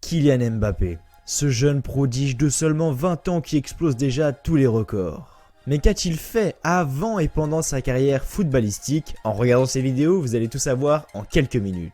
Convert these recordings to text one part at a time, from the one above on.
Kylian Mbappé, ce jeune prodige de seulement 20 ans qui explose déjà tous les records. Mais qu'a-t-il fait avant et pendant sa carrière footballistique? En regardant ces vidéos, vous allez tout savoir en quelques minutes.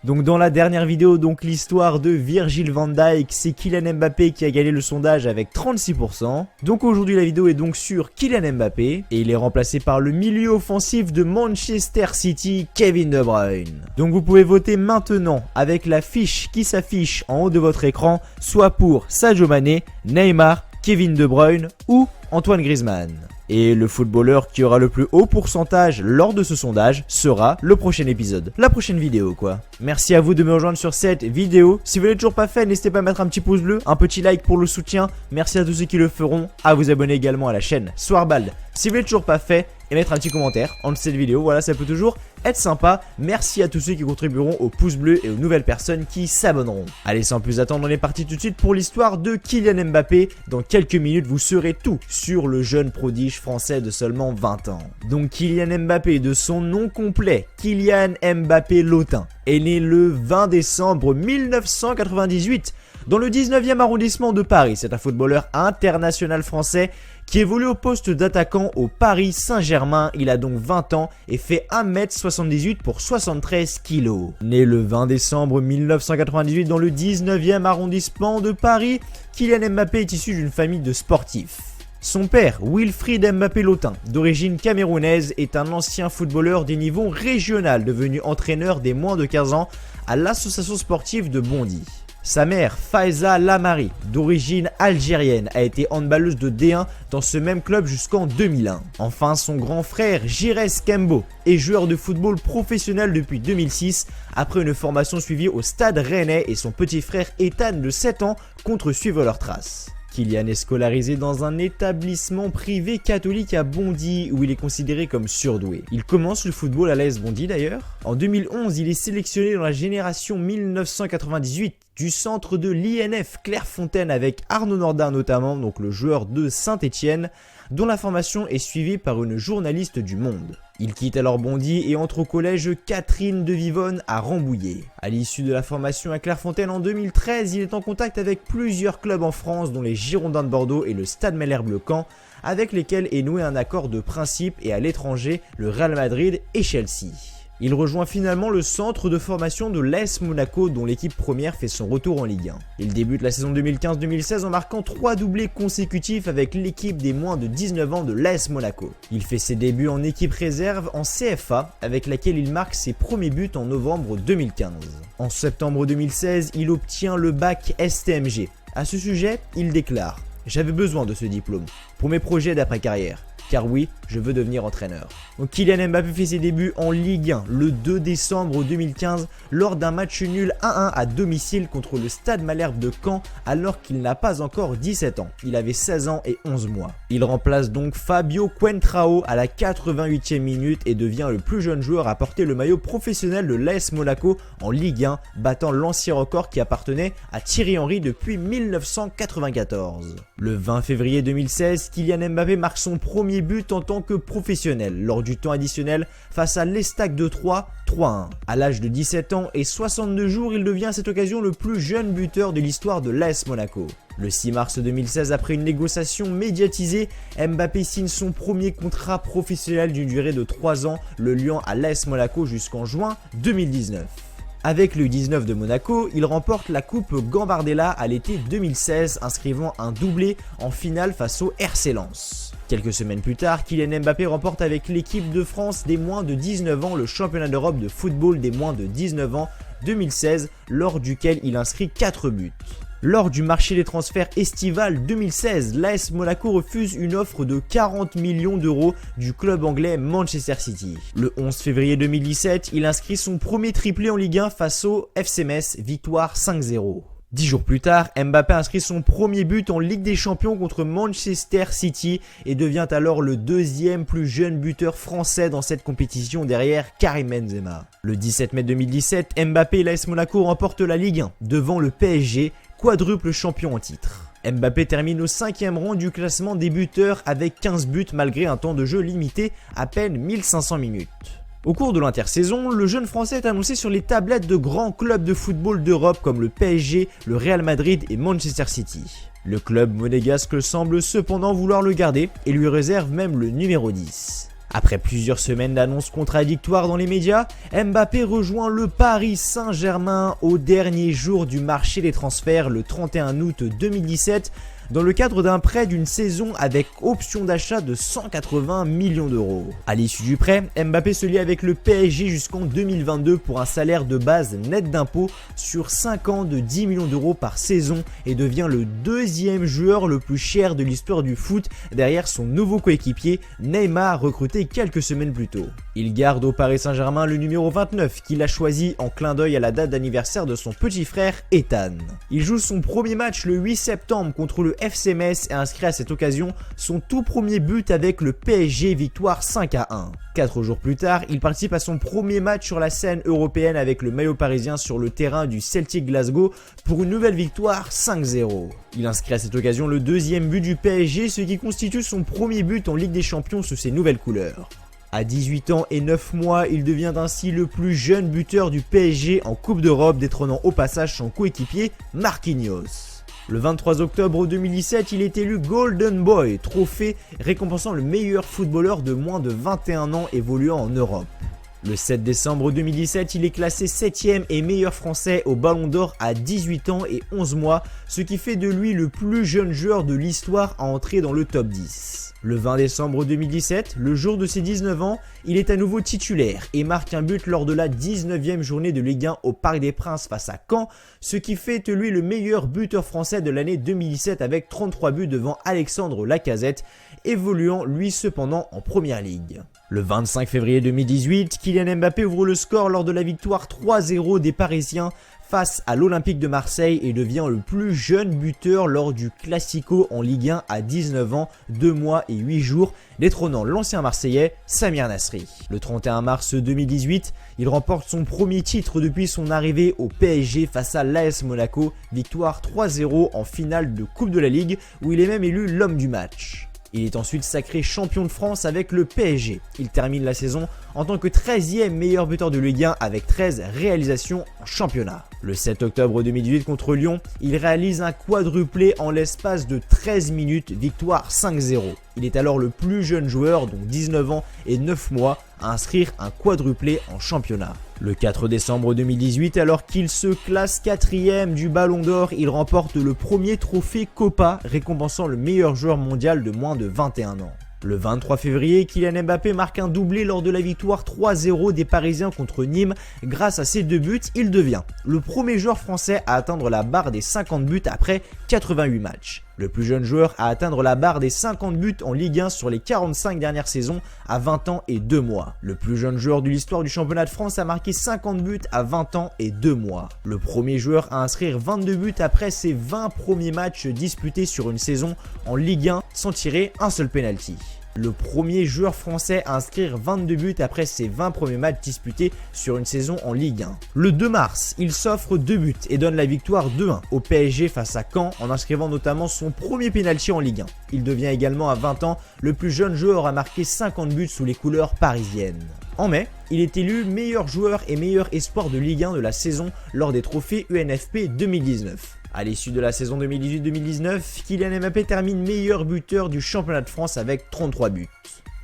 Donc dans la dernière vidéo, l'histoire de Virgil van Dijk, c'est Kylian Mbappé qui a gagné le sondage avec 36%. Donc aujourd'hui la vidéo est donc sur Kylian Mbappé et il est remplacé par le milieu offensif de Manchester City, Kevin De Bruyne. Donc vous pouvez voter maintenant avec la fiche qui s'affiche en haut de votre écran, soit pour Sadio Mané, Neymar, Kevin De Bruyne ou Antoine Griezmann. Et le footballeur qui aura le plus haut pourcentage lors de ce sondage sera le prochain épisode, la prochaine vidéo quoi. Merci à vous de me rejoindre sur cette vidéo. Si vous ne l'avez toujours pas fait, n'hésitez pas à mettre un petit pouce bleu, un petit like pour le soutien. Merci à tous ceux qui le feront, à vous abonner également à la chaîne Swarbald si vous ne l'avez toujours pas fait, et mettre un petit commentaire en dessous de cette vidéo, voilà, ça peut toujours être sympa. Merci à tous ceux qui contribueront au pouce bleu et aux nouvelles personnes qui s'abonneront. Allez, sans plus attendre, on est parti tout de suite pour l'histoire de Kylian Mbappé. Dans quelques minutes, vous saurez tout sur le jeune prodige français de seulement 20 ans. Donc Kylian Mbappé, de son nom complet, Kylian Mbappé Lotin, est né le 20 décembre 1998 dans le 19e arrondissement de Paris. C'est un footballeur international français qui évolue au poste d'attaquant au Paris Saint-Germain. Il a donc 20 ans et fait 1m78 pour 73 kg. Né le 20 décembre 1998 dans le 19e arrondissement de Paris, Kylian Mbappé est issu d'une famille de sportifs. Son père, Wilfried Mbappé Lotin, d'origine camerounaise, est un ancien footballeur des niveaux régional devenu entraîneur des moins de 15 ans à l'association sportive de Bondy. Sa mère, Faiza Lamari, d'origine algérienne, a été handballeuse de D1 dans ce même club jusqu'en 2001. Enfin, son grand frère, Giresse Kembo, est joueur de football professionnel depuis 2006, après une formation suivie au Stade Rennais, et son petit frère Ethan de 7 ans compte suivre leurs traces. Kylian est scolarisé dans un établissement privé catholique à Bondy où il est considéré comme surdoué. Il commence le football à l'AS Bondy d'ailleurs. En 2011, il est sélectionné dans la génération 1998 du centre de l'INF Clairefontaine avec Arnaud Nordin notamment, donc le joueur de Saint-Etienne, dont la formation est suivie par une journaliste du Monde. Il quitte alors Bondy et entre au collège Catherine de Vivonne à Rambouillet. À l'issue de la formation à Clairefontaine en 2013, il est en contact avec plusieurs clubs en France dont les Girondins de Bordeaux et le Stade Malherbe-le-Camp, avec lesquels est noué un accord de principe, et à l'étranger le Real Madrid et Chelsea. Il rejoint finalement le centre de formation de l'AS Monaco dont l'équipe première fait son retour en Ligue 1. Il débute la saison 2015-2016 en marquant 3 doublés consécutifs avec l'équipe des moins de 19 ans de l'AS Monaco. Il fait ses débuts en équipe réserve en CFA avec laquelle il marque ses premiers buts en novembre 2015. En septembre 2016, il obtient le bac STMG. À ce sujet, il déclare « J'avais besoin de ce diplôme pour mes projets d'après-carrière. Car oui, je veux devenir entraîneur. » Donc Kylian Mbappé fait ses débuts en Ligue 1 le 2 décembre 2015 lors d'un match nul 1-1 à domicile contre le Stade Malherbe de Caen alors qu'il n'a pas encore 17 ans. Il avait 16 ans et 11 mois. Il remplace donc Fabio Coentrao à la 88e minute et devient le plus jeune joueur à porter le maillot professionnel de l'AS Monaco en Ligue 1, battant l'ancien record qui appartenait à Thierry Henry depuis 1994. Le 20 février 2016, Kylian Mbappé marque son premier but en tant que professionnel lors du temps additionnel face à l'Estac de Troyes, 3-1. À l'âge de 17 ans et 62 jours, il devient à cette occasion le plus jeune buteur de l'histoire de l'AS Monaco. Le 6 mars 2016, après une négociation médiatisée, Mbappé signe son premier contrat professionnel d'une durée de 3 ans, le liant à l'AS Monaco jusqu'en juin 2019. Avec le U19 de Monaco, il remporte la coupe Gambardella à l'été 2016, inscrivant un doublé en finale face au RC Lens. Quelques semaines plus tard, Kylian Mbappé remporte avec l'équipe de France des moins de 19 ans le championnat d'Europe de football des moins de 19 ans 2016, lors duquel il inscrit 4 buts. Lors du marché des transferts estival 2016, l'AS Monaco refuse une offre de 40 millions d'euros du club anglais Manchester City. Le 11 février 2017, il inscrit son premier triplé en Ligue 1 face au FC Metz, victoire 5-0. 10 jours plus tard, Mbappé inscrit son premier but en Ligue des Champions contre Manchester City et devient alors le deuxième plus jeune buteur français dans cette compétition derrière Karim Benzema. Le 17 mai 2017, Mbappé et l'AS Monaco remportent la Ligue 1 devant le PSG, quadruple champion en titre. Mbappé termine au 5e rang du classement des buteurs avec 15 buts malgré un temps de jeu limité à peine 1500 minutes. Au cours de l'intersaison, le jeune français est annoncé sur les tablettes de grands clubs de football d'Europe comme le PSG, le Real Madrid et Manchester City. Le club monégasque semble cependant vouloir le garder et lui réserve même le numéro 10. Après plusieurs semaines d'annonces contradictoires dans les médias, Mbappé rejoint le Paris Saint-Germain au dernier jour du marché des transferts le 31 août 2017 dans le cadre d'un prêt d'une saison avec option d'achat de 180 millions d'euros. À l'issue du prêt, Mbappé se lie avec le PSG jusqu'en 2022 pour un salaire de base net d'impôts sur 5 ans de 10 millions d'euros par saison et devient le deuxième joueur le plus cher de l'histoire du foot derrière son nouveau coéquipier Neymar recruté quelques semaines plus tôt. Il garde au Paris Saint-Germain le numéro 29 qu'il a choisi en clin d'œil à la date d'anniversaire de son petit frère Ethan. Il joue son premier match le 8 septembre contre le FC Metz et inscrit à cette occasion son tout premier but avec le PSG, victoire 5-1. 4 jours plus tard, il participe à son premier match sur la scène européenne avec le maillot parisien sur le terrain du Celtic Glasgow pour une nouvelle victoire 5-0. Il inscrit à cette occasion le deuxième but du PSG, ce qui constitue son premier but en Ligue des Champions sous ses nouvelles couleurs. À 18 ans et 9 mois, il devient ainsi le plus jeune buteur du PSG en Coupe d'Europe, détrônant au passage son coéquipier Marquinhos. Le 23 octobre 2017, il est élu Golden Boy, trophée récompensant le meilleur footballeur de moins de 21 ans évoluant en Europe. Le 7 décembre 2017, il est classé 7e et meilleur français au Ballon d'Or à 18 ans et 11 mois, ce qui fait de lui le plus jeune joueur de l'histoire à entrer dans le top 10. Le 20 décembre 2017, le jour de ses 19 ans, il est à nouveau titulaire et marque un but lors de la 19e journée de Ligue 1 au Parc des Princes face à Caen, ce qui fait de lui le meilleur buteur français de l'année 2017 avec 33 buts devant Alexandre Lacazette, évoluant lui cependant en Première Ligue. Le 25 février 2018, Kylian Mbappé ouvre le score lors de la victoire 3-0 des Parisiens face à l'Olympique de Marseille et devient le plus jeune buteur lors du Classico en Ligue 1 à 19 ans, 2 mois et 8 jours, détrônant l'ancien Marseillais Samir Nasri. Le 31 mars 2018, il remporte son premier titre depuis son arrivée au PSG face à l'AS Monaco, victoire 3-0 en finale de Coupe de la Ligue où il est même élu l'homme du match. Il est ensuite sacré champion de France avec le PSG. Il termine la saison en tant que 13e meilleur buteur de Ligue 1 avec 13 réalisations en championnat. Le 7 octobre 2018 contre Lyon, il réalise un quadruplé en l'espace de 13 minutes, victoire 5-0. Il est alors le plus jeune joueur, donc 19 ans et 9 mois, à inscrire un quadruplé en championnat. Le 4 décembre 2018, alors qu'il se classe 4e du Ballon d'Or, il remporte le premier trophée Copa, récompensant le meilleur joueur mondial de moins de 21 ans. Le 23 février, Kylian Mbappé marque un doublé lors de la victoire 3-0 des Parisiens contre Nîmes. Grâce à ses 2 buts, il devient le premier joueur français à atteindre la barre des 50 buts après 88 matchs. Le plus jeune joueur à atteindre la barre des 50 buts en Ligue 1 sur les 45 dernières saisons à 20 ans et 2 mois. Le plus jeune joueur de l'histoire du championnat de France a marqué 50 buts à 20 ans et 2 mois. Le premier joueur à inscrire 22 buts après ses 20 premiers matchs disputés sur une saison en Ligue 1 sans tirer un seul penalty. Le premier joueur français à inscrire 22 buts après ses 20 premiers matchs disputés sur une saison en Ligue 1. Le 2 mars, il s'offre 2 buts et donne la victoire 2-1 au PSG face à Caen en inscrivant notamment son premier pénalty en Ligue 1. Il devient également à 20 ans le plus jeune joueur à marquer 50 buts sous les couleurs parisiennes. En mai, il est élu meilleur joueur et meilleur espoir de Ligue 1 de la saison lors des trophées UNFP 2019. À l'issue de la saison 2018-2019, Kylian Mbappé termine meilleur buteur du championnat de France avec 33 buts.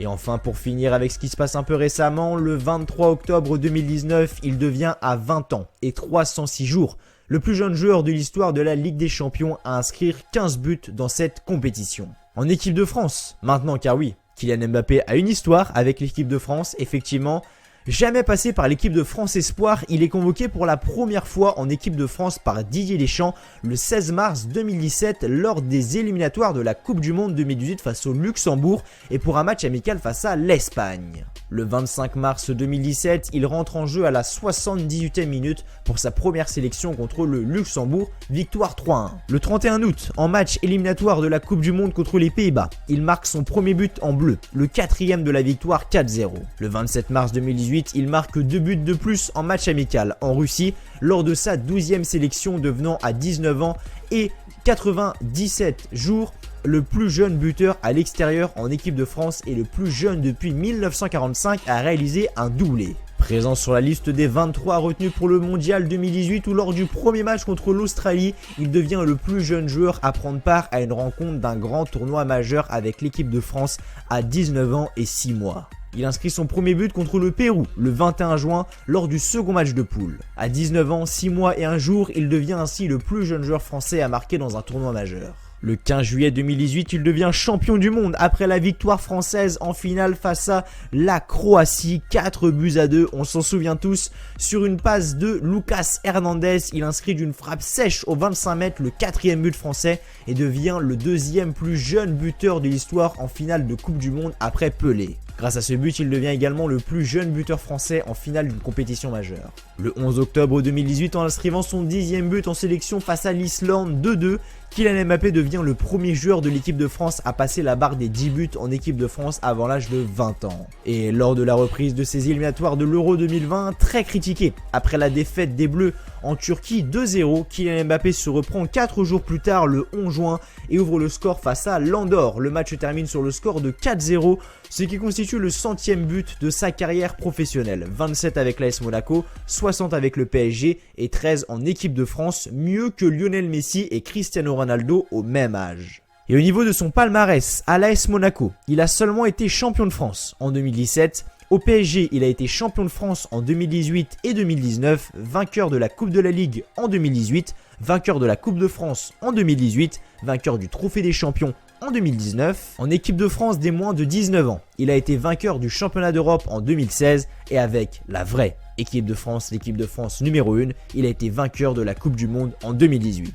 Et enfin, pour finir avec ce qui se passe un peu récemment, le 23 octobre 2019, il devient à 20 ans et 306 jours le plus jeune joueur de l'histoire de la Ligue des Champions à inscrire 15 buts dans cette compétition. En équipe de France, maintenant, car oui, Kylian Mbappé a une histoire avec l'équipe de France, effectivement. Jamais passé par l'équipe de France Espoir, il est convoqué pour la première fois en équipe de France par Didier Deschamps le 16 mars 2017 lors des éliminatoires de la Coupe du Monde 2018 face au Luxembourg et pour un match amical face à l'Espagne. Le 25 mars 2017, il rentre en jeu à la 78e minute pour sa première sélection contre le Luxembourg, victoire 3-1. Le 31 août, en match éliminatoire de la Coupe du Monde contre les Pays-Bas, il marque son premier but en bleu, le 4e de la victoire 4-0. Le 27 mars 2018, il marque 2 buts de plus en match amical en Russie lors de sa 12e sélection, devenant à 19 ans et 97 jours le plus jeune buteur à l'extérieur en équipe de France et le plus jeune depuis 1945 à réaliser un doublé. Présent sur la liste des 23 retenus pour le mondial 2018 où lors du premier match contre l'Australie, il devient le plus jeune joueur à prendre part à une rencontre d'un grand tournoi majeur avec l'équipe de France à 19 ans et 6 mois. Il inscrit son premier but contre le Pérou le 21 juin lors du second match de poule. À 19 ans, 6 mois et 1 jour, il devient ainsi le plus jeune joueur français à marquer dans un tournoi majeur. Le 15 juillet 2018, il devient champion du monde après la victoire française en finale face à la Croatie, 4-2, on s'en souvient tous. Sur une passe de Lucas Hernandez, il inscrit d'une frappe sèche au 25 mètres le 4e but français et devient le 2e plus jeune buteur de l'histoire en finale de Coupe du Monde après Pelé. Grâce à ce but, il devient également le plus jeune buteur français en finale d'une compétition majeure. Le 11 octobre 2018, en inscrivant son 10e but en sélection face à l'Islande 2-2, Kylian Mbappé devient le premier joueur de l'équipe de France à passer la barre des 10 buts en équipe de France avant l'âge de 20 ans. Et lors de la reprise de ses éliminatoires de l'Euro 2020, très critiqué après la défaite des Bleus en Turquie 2-0, Kylian Mbappé se reprend 4 jours plus tard le 11 juin et ouvre le score face à l'Andorre. Le match termine sur le score de 4-0, ce qui constitue le 100e but de sa carrière professionnelle. 27 avec l'AS Monaco, 60 avec le PSG et 13 en équipe de France, mieux que Lionel Messi et Cristiano Ronaldo au même âge. Et au niveau de son palmarès, à l'AS Monaco, il a seulement été champion de France en 2017. Au PSG, il a été champion de France en 2018 et 2019, vainqueur de la Coupe de la Ligue en 2018, vainqueur de la Coupe de France en 2018, vainqueur du Trophée des Champions en 2019. En équipe de France des moins de 19 ans, il a été vainqueur du Championnat d'Europe en 2016 et avec la vraie équipe de France, l'équipe de France numéro 1, il a été vainqueur de la Coupe du Monde en 2018.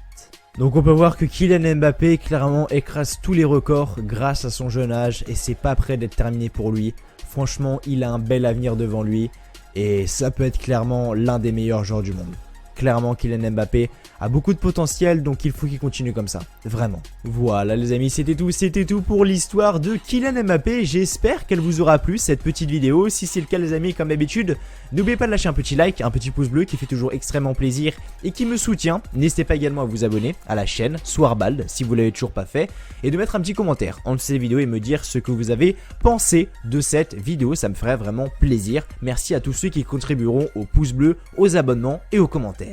Donc on peut voir que Kylian Mbappé clairement écrase tous les records grâce à son jeune âge et c'est pas prêt d'être terminé pour lui. Franchement, il a un bel avenir devant lui et ça peut être clairement l'un des meilleurs joueurs du monde. Clairement, Kylian Mbappé a beaucoup de potentiel, donc il faut qu'il continue comme ça. Vraiment. Voilà les amis, c'était tout pour l'histoire de Kylian Mbappé. J'espère qu'elle vous aura plu cette petite vidéo. Si c'est le cas les amis, comme d'habitude, n'oubliez pas de lâcher un petit like, un petit pouce bleu qui fait toujours extrêmement plaisir et qui me soutient. N'hésitez pas également à vous abonner à la chaîne Swarbald si vous l'avez toujours pas fait et de mettre un petit commentaire en dessous de cette vidéo et me dire ce que vous avez pensé de cette vidéo. Ça me ferait vraiment plaisir. Merci à tous ceux qui contribueront au pouce bleu, aux abonnements et aux commentaires.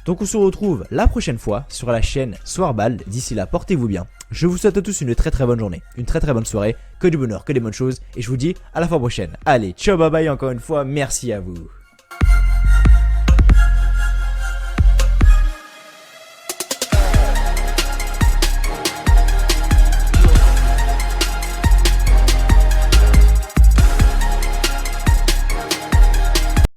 Donc on se retrouve la prochaine fois sur la chaîne Swarbald. D'ici là, portez-vous bien. Je vous souhaite à tous une très bonne journée, une très bonne soirée, que du bonheur, que des bonnes choses. Et je vous dis à la fois prochaine. Allez, ciao, bye bye encore une fois, merci à vous.